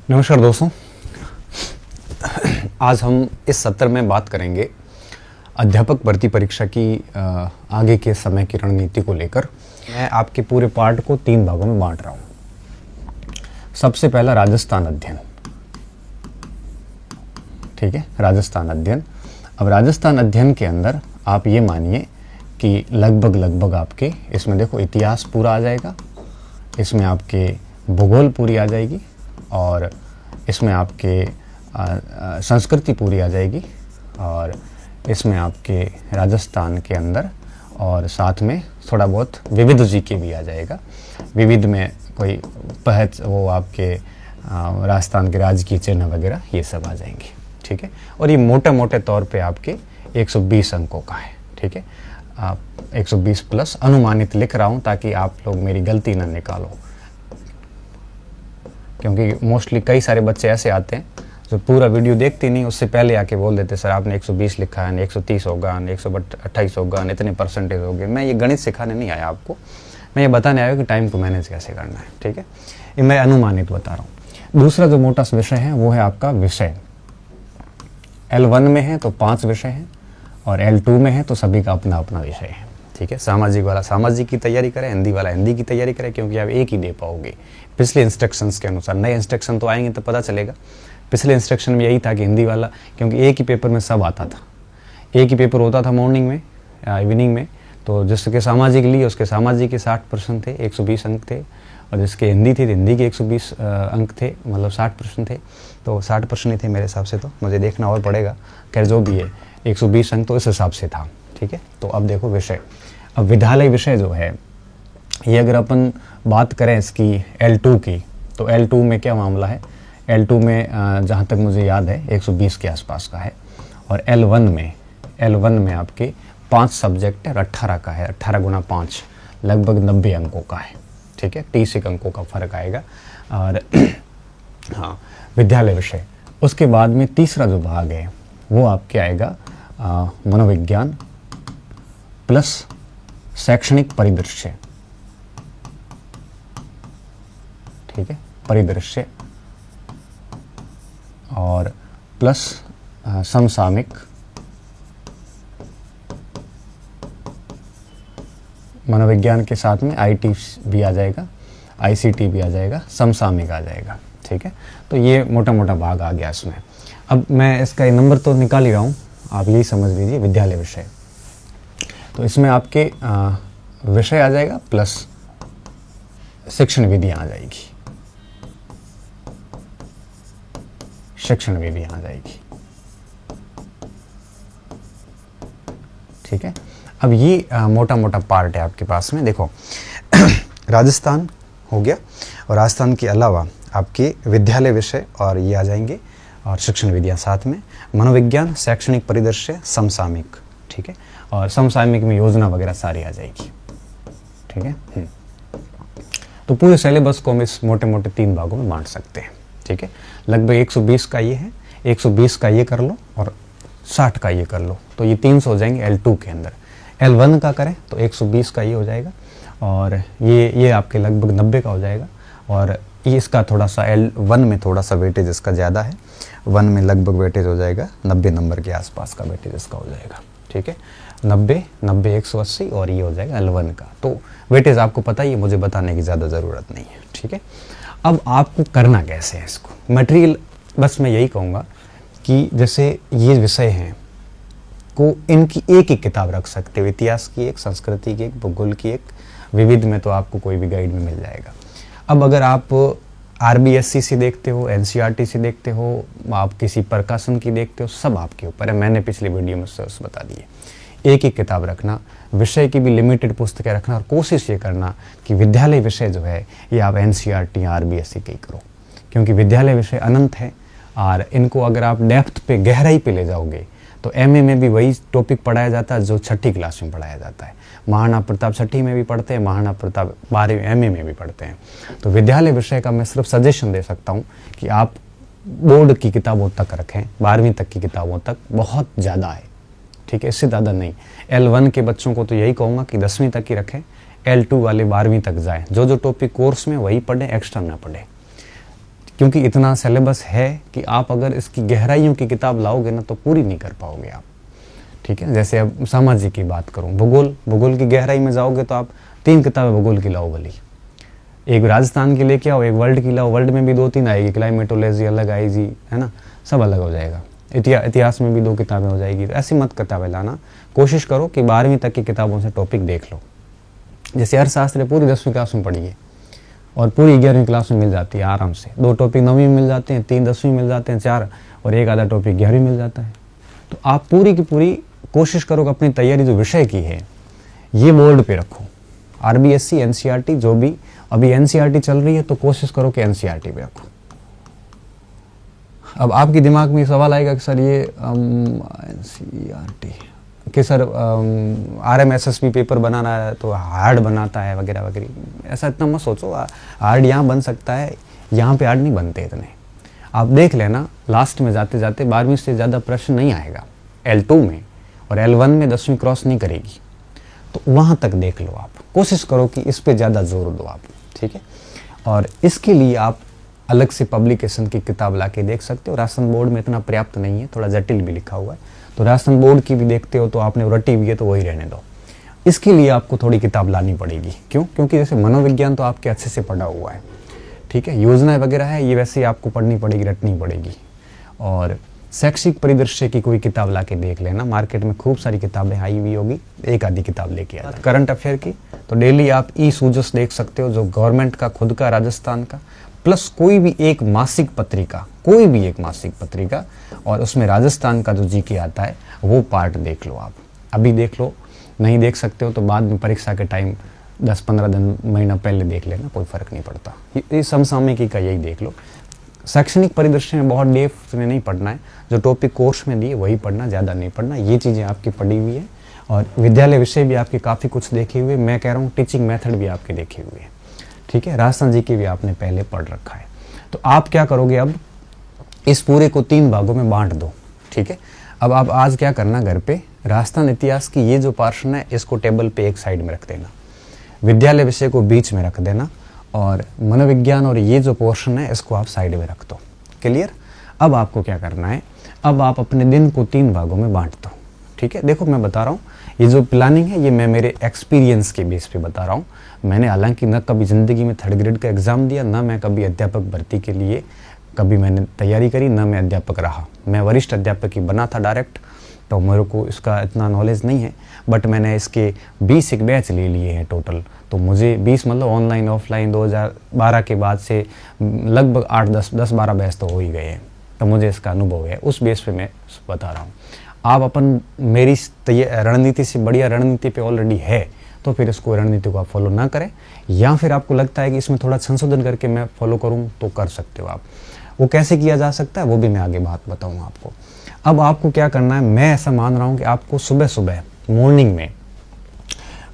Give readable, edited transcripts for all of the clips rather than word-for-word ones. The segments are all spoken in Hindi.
नमस्कार दोस्तों, आज हम इस सत्र में बात करेंगे अध्यापक भर्ती परीक्षा की आगे के समय की रणनीति को लेकर। मैं आपके पूरे पार्ट को 3 भागों में बांट रहा हूँ। सबसे पहला राजस्थान अध्ययन, ठीक है, राजस्थान अध्ययन। अब राजस्थान अध्ययन के अंदर आप ये मानिए कि लगभग आपके इसमें देखो इतिहास पूरा आ जाएगा, इसमें आपके भूगोल पूरी आ जाएगी और इसमें आपके संस्कृति पूरी आ जाएगी और इसमें आपके राजस्थान के अंदर और साथ में थोड़ा बहुत विविध जीके भी आ जाएगा। विविध में कोई वो आपके राजस्थान के राजकीय चिन्ह वगैरह ये सब आ जाएंगे, ठीक है। और ये मोटे तौर पे आपके 120 अंकों का है, ठीक है। आप 120 प्लस अनुमानित लिख रहा हूँ ताकि आप लोग मेरी गलती ना निकालो, क्योंकि मोस्टली कई सारे बच्चे ऐसे आते हैं जो पूरा वीडियो देखते नहीं, उससे पहले आके बोल देते सर आपने 120 लिखा है, 130 होगा, 128 होगा, इतने परसेंटेज हो गए। मैं ये गणित सिखाने नहीं आया आपको, मैं ये बताने आया कि टाइम को मैनेज कैसे करना है, ठीक है। ये मैं अनुमानित बता रहा हूँ। दूसरा जो मोटा विषय है वो है आपका विषय। L1 में है तो 5 विषय हैं और L2 में है तो सभी का अपना अपना विषय है, ठीक है। सामाजिक वाला सामाजिक की तैयारी करें, हिंदी वाला हिंदी की तैयारी करें, क्योंकि आप एक ही दे पाओगे पिछले इंस्ट्रक्शंस के अनुसार। नए इंस्ट्रक्शन तो आएंगे तो पता चलेगा। पिछले इंस्ट्रक्शन में यही था कि हिंदी वाला, क्योंकि एक ही पेपर में सब आता था, एक ही पेपर होता था मॉर्निंग में या इवनिंग में, तो जिसके सामाजिक लिए उसके सामाजिक के 60% थे, 120 अंक थे, और जिसके हिंदी थी हिंदी के 120 अंक थे, मतलब 60% थे। तो 60% ही थे मेरे हिसाब से, तो मुझे देखना और पड़ेगा, खैर जो भी है 120 अंक तो इस हिसाब से था, ठीक है। तो अब देखो विषय, अब विद्यालय विषय जो है ये अगर अपन बात करें इसकी L2 की, तो L2 में क्या मामला है। L2 में जहाँ तक मुझे याद है 120 के आसपास का है, और L1 में आपके 5 सब्जेक्ट है, 18 का है, 18 गुना 5 लगभग 90 अंकों का है, ठीक है। 30 अंकों का फर्क आएगा। और हाँ, विद्यालय विषय। उसके बाद में तीसरा जो भाग है वो आपके आएगा मनोविज्ञान प्लस शैक्षणिक परिदृश्य, ठीक है, परिदृश्य, और प्लस समसामयिक, मनोविज्ञान के साथ में IT भी आ जाएगा, ICT भी आ जाएगा, समसामयिक आ जाएगा, ठीक है। तो ये मोटा भाग आ गया इसमें। अब मैं इसका ये नंबर तो निकाल ही रहा हूँ, आप यही समझ लीजिए विद्यालय विषय। तो इसमें आपके विषय आ जाएगा प्लस शिक्षण विधियाँ आ जाएगी, शिक्षण विधियाँ आ जाएगी, ठीक है। अब ये मोटा पार्ट है आपके पास में। देखो राजस्थान हो गया, और राजस्थान के अलावा आपके विद्यालय विषय और ये आ जाएंगे, और शिक्षण विधियाँ साथ में, मनोविज्ञान, शैक्षणिक परिदृश्य, समसामयिक, ठीक है, और समसामयिक में योजना वगैरह सारी आ जाएगी, ठीक है। तो पूरे सिलेबस को हम इस मोटे 3 भागों में बांट सकते हैं, ठीक है। लगभग 120 का ये है, 120 का ये कर लो और 60 का ये कर लो, तो ये 300 हो जाएंगे L2 के अंदर। L1 का करें तो 120 का ये हो जाएगा, और ये आपके लगभग 90 का हो जाएगा, और ये इसका थोड़ा सा L1 में थोड़ा सा वेटेज इसका ज़्यादा है, 1 में लगभग वेटेज हो जाएगा 90 नंबर के आसपास का वेटेज इसका हो जाएगा, ठीक है। 90 180 और ये हो जाएगा L1 का। तो वेटेज आपको पता ही है, मुझे बताने की ज़्यादा ज़रूरत नहीं है, ठीक है। अब आपको करना कैसे है इसको, मटेरियल, बस मैं यही कहूँगा कि जैसे ये विषय हैं को इनकी एक किताब रख सकते हो, इतिहास की एक, संस्कृति की एक, भूगोल की एक, विविध में तो आपको कोई भी गाइड में मिल जाएगा। अब अगर आप RBSC से देखते हो, NCERT से देखते हो, आप किसी प्रकाशन की देखते हो, सब आपके ऊपर है। मैंने पिछले वीडियो में सोर्स बता दिए। एक किताब रखना, विषय की भी लिमिटेड पुस्तकें रखना, और कोशिश ये करना कि विद्यालय विषय जो है ये आप NCERT या RBSC के ही करो, क्योंकि विद्यालय विषय अनंत है, और इनको अगर आप डेप्थ पे, गहराई पे ले जाओगे तो MA में भी वही टॉपिक पढ़ाया जाता है जो 6ठी क्लास में पढ़ाया जाता है। महाराणा प्रताप 6ठी में भी पढ़ते हैं, महाराणा प्रताप 12वीं MA में भी पढ़ते हैं। तो विद्यालय विषय का मैं सिर्फ सजेशन दे सकता हूँ कि आप बोर्ड की किताबों तक रखें, 12वीं तक की किताबों तक, बहुत ज़्यादा है, ठीक है, इससे ज़्यादा नहीं। L1 के बच्चों को तो यही कहूँगा कि 10वीं तक ही रखें, L2 वाले 12वीं तक जाएं, जो टॉपिक कोर्स में वही पढ़ें, एक्स्ट्रा ना पढ़ें। क्योंकि इतना सिलेबस है कि आप अगर इसकी गहराइयों की किताब लाओगे ना तो पूरी नहीं कर पाओगे आप। ठीक है, जैसे अब सामाजिक की बात करूँ, भूगोल की गहराई में जाओगे तो आप 3 किताबें भूगोल की लाओ भली, एक राजस्थान की लेके आओ, एक वर्ल्ड की लाओ, वर्ल्ड में भी 2-3 आएगी, क्लाइमेटोलॉजी अलग आएगी, है ना, सब अलग हो जाएगा। इतिहास में भी 2 किताबें हो जाएगी। तो ऐसी मत किताबें लाना, कोशिश करो कि 12वीं तक की किताबों से टॉपिक देख लो। जैसे अर्थशास्त्र पूरी 10वीं क्लास में पढ़िए और पूरी 11वीं क्लास में मिल जाती है आराम से। 2 टॉपिक 9वीं में मिल जाते हैं, 3 10वीं मिल जाते हैं, 4 और एक आधा टॉपिक 11वीं मिल जाता है। तो आप पूरी की पूरी कोशिश करो कि अपनी तैयारी जो विषय की है ये बोर्ड पे रखो। RBSC NCERT जो भी अभी NCERT चल रही है तो कोशिश करो कि NCERT पे रखो। अब आपके दिमाग में सवाल आएगा कि सर ये NCERT कि सर RMSSB पेपर बनाना है तो हार्ड बनाता है वगैरह वगैरह। ऐसा इतना मत सोचो, हार्ड यहाँ बन सकता है, यहाँ पे हार्ड नहीं बनते इतने। आप देख लेना लास्ट में जाते जाते 12वीं से ज़्यादा प्रश्न नहीं आएगा L2 में, और L1 में 10वीं क्रॉस नहीं करेगी, तो वहाँ तक देख लो। आप कोशिश करो कि इस पे ज़्यादा जोर दो आप, ठीक है। और इसके लिए आप अलग से पब्लिकेशन की किताब ला के देख सकते हो। राजस्थान बोर्ड में इतना पर्याप्त नहीं है, थोड़ा जटिल भी लिखा हुआ है, तो राजस्थान बोर्ड की भी देखते हो तो आपने रटी हुई है तो वही रहने दो। इसके लिए आपको थोड़ी किताब लानी पड़ेगी। क्यों? क्योंकि जैसे मनोविज्ञान तो आपके अच्छे से पढ़ा हुआ है, ठीक है, योजनाएं वगैरह है ये वैसे ही आपको पढ़नी पड़ेगी, रटनी पड़ेगी। और शैक्षिक परिदृश्य की कोई किताब ला के देख लेना, मार्केट में खूब सारी किताबें आई हुई होगी, एक आधी किताब लेके आ। करंट अफेयर की तो डेली आप सूजस देख सकते हो, जो गवर्नमेंट का खुद का राजस्थान का, प्लस कोई भी एक मासिक पत्रिका, कोई भी एक मासिक पत्रिका, और उसमें राजस्थान का जो जीके आता है वो पार्ट देख लो आप। अभी देख लो, नहीं देख सकते हो तो बाद में परीक्षा के टाइम 10-15 दिन महीना पहले देख लेना, कोई फर्क नहीं पड़ता। ये समसामयिकी का यही देख लो। शैक्षणिक परिदृश्य में बहुत डेप्थ में नहीं पढ़ना है, जो टॉपिक कोर्स में दिए वही पढ़ना, ज़्यादा नहीं पढ़ना। ये चीज़ें आपकी पढ़ी हुई है और विद्यालय विषय भी आपके काफ़ी कुछ देखे हुए, मैं कह रहा हूँ टीचिंग मेथड भी आपके देखे हुए हैं, ठीक है। राजस्थान जी की भी आपने पहले पढ़ रखा है। तो आप क्या करोगे, अब इस पूरे को 3 भागों में बांट दो, ठीक है। अब आप आज क्या करना, घर पे राजस्थान इतिहास की ये जो पोर्शन है इसको टेबल पे एक साइड में रख देना, विद्यालय विषय को बीच में रख देना, और मनोविज्ञान और ये जो पोर्शन है इसको आप साइड में रख दो। क्लियर? अब आपको क्या करना है, अब आप अपने दिन को 3 भागों में बांट दो, ठीक है। देखो मैं बता रहा हूँ, ये जो प्लानिंग है ये मैं मेरे एक्सपीरियंस के बेस पे बता रहा हूँ। मैंने हालांकि न कभी ज़िंदगी में 3rd ग्रेड का एग्ज़ाम दिया, ना मैं कभी अध्यापक भर्ती के लिए कभी मैंने तैयारी करी, ना मैं अध्यापक रहा। मैं वरिष्ठ अध्यापक ही बना था डायरेक्ट, तो मेरे को इसका इतना नॉलेज नहीं है, बट मैंने इसके 20 एक बैच ले लिए हैं टोटल। तो मुझे 20 मतलब ऑनलाइन ऑफलाइन 2012 के बाद से लगभग 8-10-12 बैच तो हो ही गए हैं, तो मुझे इसका अनुभव है। उस बेस पे मैं बता रहा हूँ। आप अपन मेरी रणनीति से बढ़िया रणनीति पे ऑलरेडी है, तो फिर इसको रणनीति को आप फॉलो ना करें, या फिर आपको लगता है कि इसमें थोड़ा संशोधन करके मैं फॉलो करूँ तो कर सकते हो आप। वो कैसे किया जा सकता है वो भी मैं आगे बात बताऊँगा आपको। अब आपको क्या करना है, मैं ऐसा मान रहा हूँ कि आपको सुबह सुबह मॉर्निंग में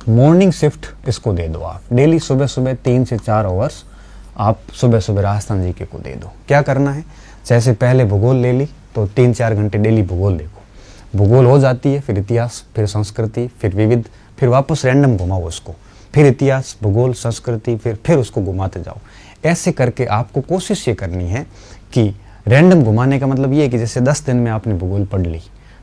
मॉर्निंग शिफ्ट इसको दे दो आप। डेली सुबह सुबह 3 से 4 आवर्स आप सुबह सुबह राजस्थान जीके को दे दो। क्या करना है, जैसे पहले भूगोल ले ली तो 3-4 घंटे डेली भूगोल देखो, भूगोल हो जाती है, फिर इतिहास, फिर संस्कृति, फिर विविध, फिर वापस रैंडम घुमाओ उसको, फिर इतिहास, भूगोल, संस्कृति, फिर उसको घुमाते जाओ। ऐसे करके आपको कोशिश ये करनी है कि रैंडम घुमाने का मतलब ये है कि जैसे 10 दिन में आपने भूगोल पढ़ ली,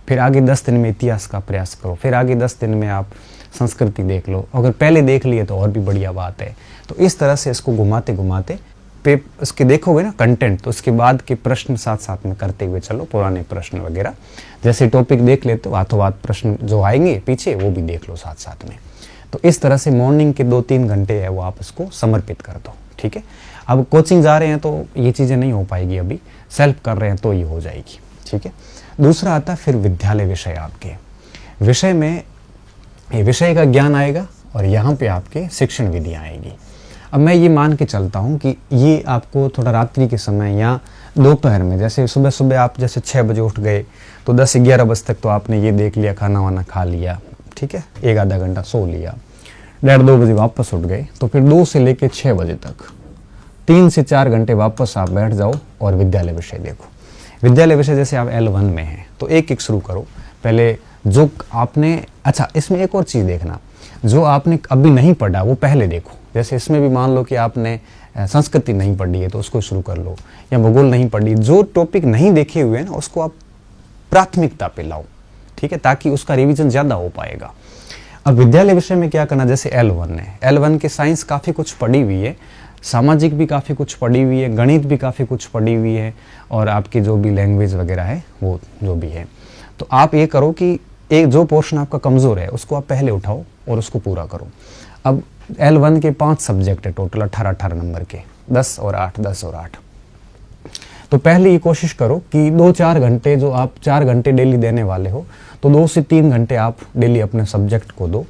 फिर आगे 10 दिन में इतिहास का प्रयास करो, फिर आगे 10 दिन में आप संस्कृति देख लो। अगर पहले देख लिए तो और भी बढ़िया बात है। तो इस तरह से इसको घुमाते घुमाते पे इसके देखोगे ना कंटेंट, तो उसके बाद के प्रश्न साथ साथ में करते हुए चलो, पुराने प्रश्न वगैरह जैसे टॉपिक देख लेते हो, हाथों हाथ प्रश्न जो आएंगे पीछे वो भी देख लो साथ साथ में। तो इस तरह से मॉर्निंग के 2-3 घंटे है वो आप इसको समर्पित कर दो, ठीक है। अब कोचिंग जा रहे हैं तो ये चीज़ें नहीं हो पाएगी, अभी सेल्फ कर रहे हैं तो ये हो जाएगी, ठीक है। दूसरा आता है फिर विद्यालय विषय। आपके विषय में ये विषय का ज्ञान आएगा और यहाँ पे आपके शिक्षण विधियाँ आएगी। अब मैं ये मान के चलता हूँ कि ये आपको थोड़ा रात्रि के समय या दोपहर में, जैसे सुबह सुबह आप जैसे 6 बजे उठ गए तो 10-11 बजे तक तो आपने ये देख लिया, खाना वाना खा लिया, ठीक है, 1-आधा घंटा सो लिया, 1:30-2 बजे वापस उठ गए, तो फिर 2 से लेकर 6 बजे तक 3 से 4 घंटे वापस आप बैठ जाओ और विद्यालय विषय देखो। विद्यालय विषय जैसे आप L1 में हैं तो एक शुरू करो। पहले जो आपने, अच्छा इसमें एक और चीज़ देखना, जो आपने अभी नहीं पढ़ा वो पहले देखो। जैसे इसमें भी मान लो कि आपने संस्कृति नहीं पढ़ी है तो उसको शुरू कर लो, या भूगोल नहीं पढ़ी, जो टॉपिक नहीं देखे हुए हैं ना उसको आप प्राथमिकता पे लाओ, ठीक है, ताकि उसका रिवीजन ज़्यादा हो पाएगा। अब विद्यालय विषय में क्या करना, जैसे L1 है, L1 के साइंस काफ़ी कुछ पढ़ी हुई है, सामाजिक भी काफ़ी कुछ पढ़ी हुई है, गणित भी काफ़ी कुछ पढ़ी हुई है, और आपकी जो भी लैंग्वेज वगैरह है वो जो भी है। तो आप ये करो कि एक जो पोर्शन आपका कमज़ोर है उसको आप पहले उठाओ और उसको पूरा करो। अब L1 के 5 सब्जेक्ट है टोटल 18-18 नंबर के, 10 और 8, 10 और 8। तो पहले ये कोशिश करो कि 2-4 घंटे, जो आप 4 घंटे डेली देने वाले हो, तो 2 से 3 घंटे आप डेली अपने सब्जेक्ट को दो।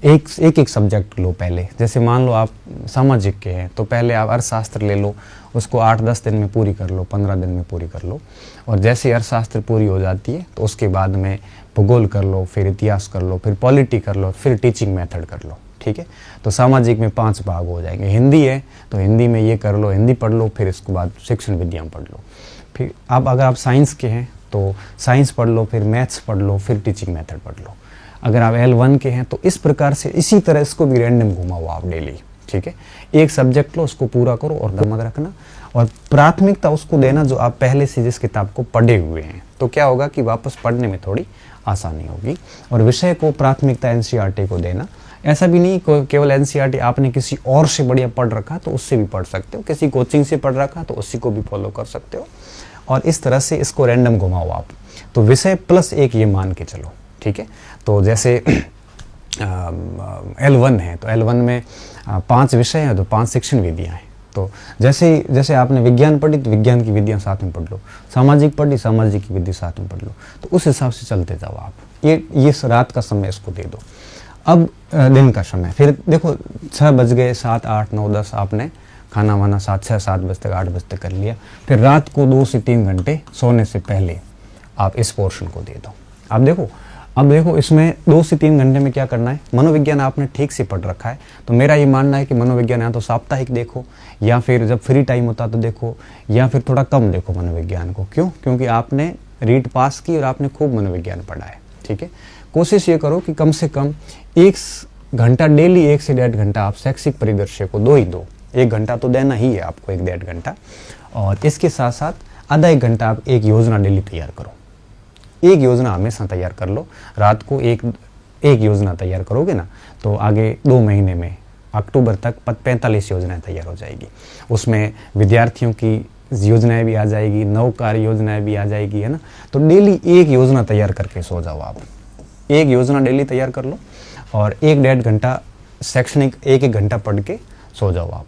एक सब्जेक्ट लो पहले। जैसे मान लो आप सामाजिक के हैं तो पहले आप अर्थशास्त्र ले लो, उसको 8-10 दिन में पूरी कर लो, 15 दिन में पूरी कर लो। और जैसे अर्थशास्त्र पूरी हो जाती है तो उसके बाद में भूगोल कर लो, फिर इतिहास कर लो, फिर पॉलिटी कर लो, फिर टीचिंग मेथड कर लो, ठीक है। तो सामाजिक में 5 भाग हो जाएंगे। हिंदी है तो हिंदी में ये कर लो, हिंदी पढ़ लो, फिर इसके बाद शिक्षण विज्ञान पढ़ लो। फिर अब अगर आप साइंस के हैं तो साइंस पढ़ लो, फिर मैथ्स पढ़ लो, फिर टीचिंग मेथड पढ़ लो। अगर आप L1 के हैं तो इस प्रकार से इसी तरह इसको भी रैंडम घुमाओ आप डेली, ठीक है। एक सब्जेक्ट लो, उसको पूरा करो और दिमाग रखना, और प्राथमिकता उसको देना जो आप पहले से जिस किताब को पढ़े हुए हैं। तो क्या होगा कि वापस पढ़ने में थोड़ी आसानी होगी। और विषय को प्राथमिकता NCERT को देना। ऐसा भी नहीं केवल NCERT आपने किसी और से बढ़िया पढ़ रखा तो उससे भी पढ़ सकते हो, किसी कोचिंग से पढ़ रखा तो उसी को भी फॉलो कर सकते हो, और इस तरह से इसको रैंडम घुमाओ आप। तो विषय प्लस एक ये मान के चलो, ठीक है। तो जैसे L1 है तो L1 में 5 विषय हैं तो 5 शिक्षण विधियाँ हैं। तो जैसे आपने विज्ञान पढ़ी तो विज्ञान की विधियाँ साथ में पढ़ लो, सामाजिक पढ़ी सामाजिक की विधि साथ में पढ़ लो। तो उस हिसाब से चलते जाओ आप। ये रात का समय इसको दे दो। अब दिन का समय फिर देखो 6 बज गए, 7, 8, 9, 10 आपने खाना वाना 7, 6, 7 बजे तक 8 बजे तक कर लिया। फिर रात को 2 से 3 घंटे सोने से पहले आप इस पोर्शन को दे दो। अब देखो इसमें 2 से 3 घंटे में क्या करना है। मनोविज्ञान आपने ठीक से पढ़ रखा है तो मेरा ये मानना है कि मनोविज्ञान या तो साप्ताहिक देखो, या फिर जब फ्री टाइम होता तो देखो, या फिर थोड़ा कम देखो मनोविज्ञान को। क्यों? क्योंकि आपने रीट पास की और आपने खूब मनोविज्ञान पढ़ा है, ठीक है। कोशिश ये करो कि कम से कम 1 घंटा डेली, 1 से 1.5 घंटा आप शैक्षिक परिदृश्य को दो ही दो। 1 घंटा तो देना ही है आपको, 1-1.5 घंटा। और इसके साथ साथ आधा 1 घंटा आप एक योजना डेली तैयार करो। एक योजना हमेशा तैयार कर लो। रात को एक योजना तैयार करोगे ना तो आगे 2 महीने में अक्टूबर तक 45 योजनाएं तैयार हो जाएगी। उसमें विद्यार्थियों की योजनाएं भी आ जाएगी, नव कार्य योजनाएं भी आ जाएगी, है ना। तो डेली एक योजना तैयार करके सो जाओ आप। एक योजना डेली तैयार कर लो और 1-1.5 घंटा शैक्षणिक 1-1 घंटा पढ़ के सो जाओ आप,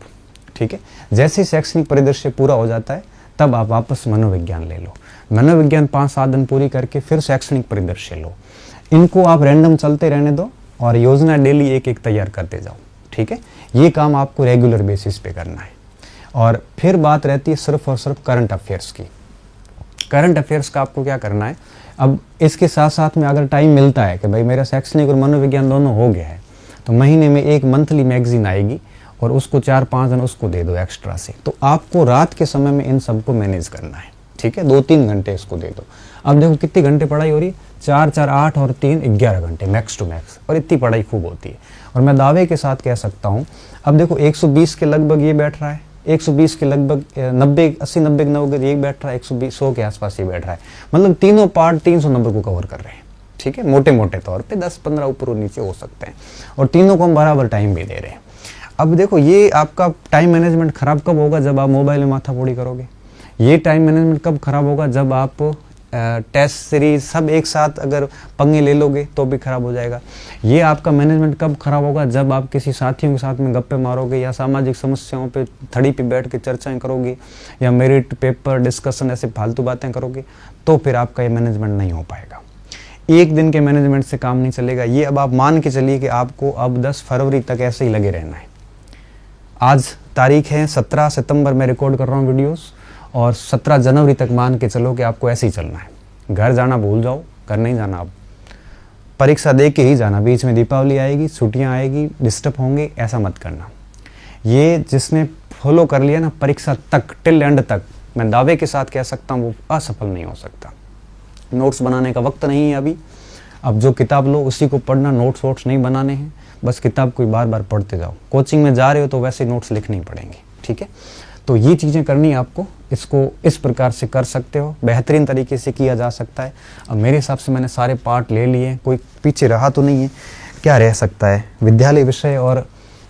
ठीक है। जैसे शैक्षणिक परिदृश्य पूरा हो जाता है तब आप वापस मनोविज्ञान ले लो। मनोविज्ञान 5-7 दिन पूरी करके फिर शैक्षणिक परिदृश्य लो। इनको आप रैंडम चलते रहने दो और योजना डेली 1-1 तैयार करते जाओ, ठीक है। ये काम आपको रेगुलर बेसिस पे करना है। और फिर बात रहती है सिर्फ और सिर्फ करंट अफेयर्स की। करंट अफेयर्स का आपको क्या करना है, अब इसके साथ साथ में अगर टाइम मिलता है कि भाई मेरा शैक्षणिक और मनोविज्ञान दोनों हो गया है तो महीने में एक मंथली मैगजीन आएगी और उसको 4-5 दिन उसको दे दो एक्स्ट्रा से। तो आपको रात के समय में इन सबको मैनेज करना है, ठीक है। 2-3 घंटे इसको दे दो। अब देखो कितने घंटे पढ़ाई हो रही है, 4-4, 8 और 3, 11 घंटे मैक्स टू मैक्स, और इतनी पढ़ाई खूब होती है। और मैं दावे के साथ कह सकता हूँ, अब देखो 120 के लगभग ये बैठ रहा है, 120 के लगभग 80-90 ये बैठ रहा है, 100 के आसपास ये बैठ रहा है। मतलब तीनों पार्ट 300 नंबर को कवर कर रहे हैं, ठीक है। मोटे मोटे तौर पे 10-15 ऊपर और नीचे हो सकते हैं, और तीनों को हम बराबर टाइम भी दे रहे हैं। अब देखो ये आपका टाइम मैनेजमेंट खराब कब होगा, जब आप मोबाइल में माथाफोड़ी करोगे। ये टाइम मैनेजमेंट कब खराब होगा, जब आप टेस्ट सीरीज सब एक साथ अगर पंगे ले लोगे तो भी खराब हो जाएगा। ये आपका मैनेजमेंट कब खराब होगा, जब आप किसी साथियों के साथ में गप्पे मारोगे या सामाजिक समस्याओं पे थड़ी पे बैठ के चर्चाएं करोगे या मेरिट पेपर डिस्कशन ऐसे फालतू बातें करोगे, तो फिर आपका ये मैनेजमेंट नहीं हो पाएगा। एक दिन के मैनेजमेंट से काम नहीं चलेगा। ये अब आप मान के चलिए कि आपको अब 10 फरवरी तक ऐसे ही लगे रहना है। आज तारीख है 17 सितंबर में रिकॉर्ड कर रहा हूँ वीडियोस, और 17 जनवरी तक मान के चलो कि आपको ऐसे ही चलना है। घर जाना भूल जाओ, घर नहीं जाना, अब परीक्षा दे के ही जाना। बीच में दीपावली आएगी, छुट्टियां आएगी, डिस्टर्ब होंगे, ऐसा मत करना। ये जिसने फॉलो कर लिया ना परीक्षा तक, टिल एंड तक, मैं दावे के साथ कह सकता हूँ वो असफल नहीं हो सकता। नोट्स बनाने का वक्त नहीं है अभी। अब जो किताब लो उसी को पढ़ना, नोट्स वोट्स नहीं बनाने हैं, बस किताब को बार बार पढ़ते जाओ। कोचिंग में जा रहे हो तो वैसे नोट्स लिखने ही पड़ेंगे। ठीक है। तो ये चीज़ें करनी है आपको, इसको इस प्रकार से कर सकते हो, बेहतरीन तरीके से किया जा सकता है। अब मेरे हिसाब से मैंने सारे पार्ट ले लिए, कोई पीछे रहा तो नहीं है, क्या रह सकता है। विद्यालय विषय और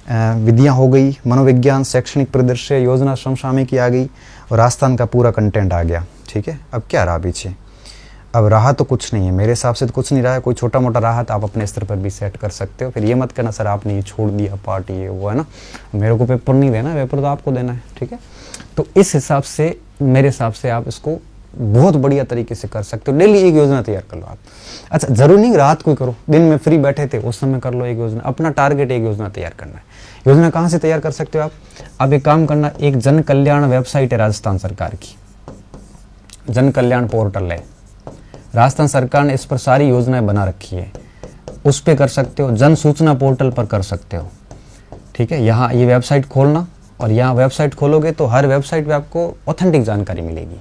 विधियाँ हो गई, मनोविज्ञान, शैक्षणिक परिदृश्य, योजना समसामयिकी आ गई और राजस्थान का पूरा कंटेंट आ गया, ठीक है। अब क्या रहा पीछे, अब रहा तो कुछ नहीं है, मेरे हिसाब से तो कुछ नहीं रहा है। कोई छोटा मोटा रहा तो आप अपने स्तर पर भी सेट कर सकते हो। फिर ये मत कहना सर आपने ये छोड़ दिया पार्ट, ये वो है ना, मेरे को पेपर नहीं देना, पेपर तो आपको देना है, ठीक है। तो इस हिसाब से मेरे हिसाब से आप इसको बहुत बढ़िया तरीके से कर सकते हो। डेली एक योजना तैयार कर लो आप। अच्छा, जरूरी नहीं रात को ही करो, दिन में फ्री बैठे थे उस समय कर लो एक योजना। अपना टारगेट एक योजना तैयार करना है। योजना कहाँ से तैयार कर सकते हो आप एक काम करना, एक जन कल्याण वेबसाइट है राजस्थान सरकार की, जन कल्याण पोर्टल है, राजस्थान सरकार ने इस पर सारी योजनाएं बना रखी है, उस पर कर सकते हो। जन सूचना पोर्टल पर कर सकते हो, ठीक है। यहाँ ये वेबसाइट खोलना और यहाँ वेबसाइट खोलोगे तो हर वेबसाइट पे आपको ऑथेंटिक जानकारी मिलेगी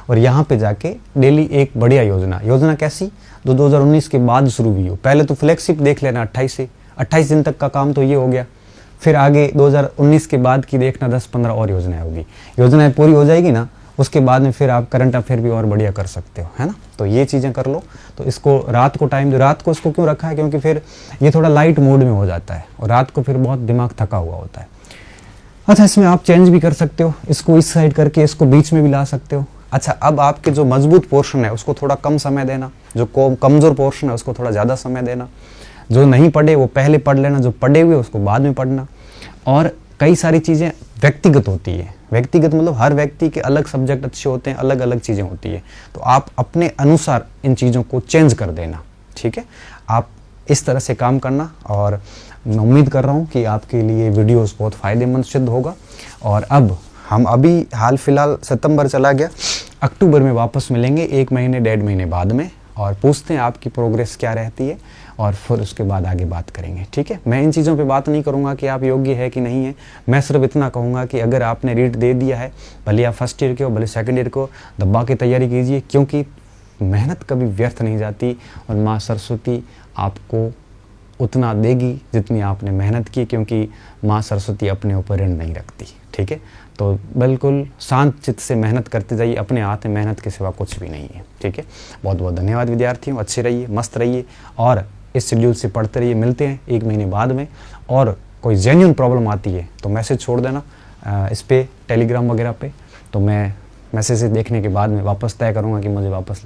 और यहाँ पे जाके डेली एक बढ़िया योजना कैसी, जो 2019 के बाद शुरू हुई हो। पहले तो फ्लैगशिप देख लेना, 28 दिन तक का काम तो ये हो गया। फिर आगे 2019 के बाद की देखना 10-15 और योजनाएं होगी। योजनाएं पूरी हो जाएगी ना, उसके बाद में फिर आप करंट अफेयर भी और बढ़िया कर सकते हो, है ना। तो ये चीज़ें कर लो। तो इसको रात को टाइम दो। रात को इसको क्यों रखा है, क्योंकि फिर ये थोड़ा लाइट मोड में हो जाता है और रात को फिर बहुत दिमाग थका हुआ होता है। अच्छा, इसमें आप चेंज भी कर सकते हो, इसको इस साइड करके इसको बीच में भी ला सकते हो। अच्छा, अब आपके जो मजबूत पोर्शन है उसको थोड़ा कम समय देना, जो कमज़ोर पोर्शन है उसको थोड़ा ज़्यादा समय देना। जो नहीं पढ़े वो पहले पढ़ लेना, जो पढ़े हुए उसको बाद में पढ़ना। और कई सारी चीज़ें व्यक्तिगत होती है, व्यक्तिगत मतलब हर व्यक्ति के अलग सब्जेक्ट अच्छे होते हैं, अलग अलग चीज़ें होती है, तो आप अपने अनुसार इन चीज़ों को चेंज कर देना, ठीक है। आप इस तरह से काम करना और मैं उम्मीद कर रहा हूँ कि आपके लिए वीडियोस बहुत फ़ायदेमंद सिद्ध होगा। और अब हम अभी हाल फिलहाल सितंबर चला गया, अक्टूबर में वापस मिलेंगे 1 महीने 1.5 महीने बाद में और पूछते हैं आपकी प्रोग्रेस क्या रहती है और फिर उसके बाद आगे बात करेंगे, ठीक है। मैं इन चीज़ों पे बात नहीं करूँगा कि आप योग्य है कि नहीं है, मैं सिर्फ इतना कहूँगा कि अगर आपने रीट दे दिया है, भले आप फर्स्ट ईयर के हो भले सेकंड ईयर को, दबा के तैयारी कीजिए, क्योंकि मेहनत कभी व्यर्थ नहीं जाती और माँ सरस्वती आपको उतना देगी जितनी आपने मेहनत की, क्योंकि माँ सरस्वती अपने ऊपर ऋण नहीं रखती, ठीक है। तो बिल्कुल शांत चित्त से मेहनत करते जाइए, अपने हाथ में मेहनत के सिवा कुछ भी नहीं है, ठीक है। बहुत बहुत धन्यवाद विद्यार्थियों, अच्छे रहिए, मस्त रहिए और इस शेड्यूल से पढ़ते रहिए। मिलते हैं 1 महीने बाद में और कोई जेन्युइन प्रॉब्लम आती है तो मैसेज छोड़ देना इस पर टेलीग्राम वगैरह पे, तो मैं मैसेज देखने के बाद में वापस तय करूँगा कि मुझे वापस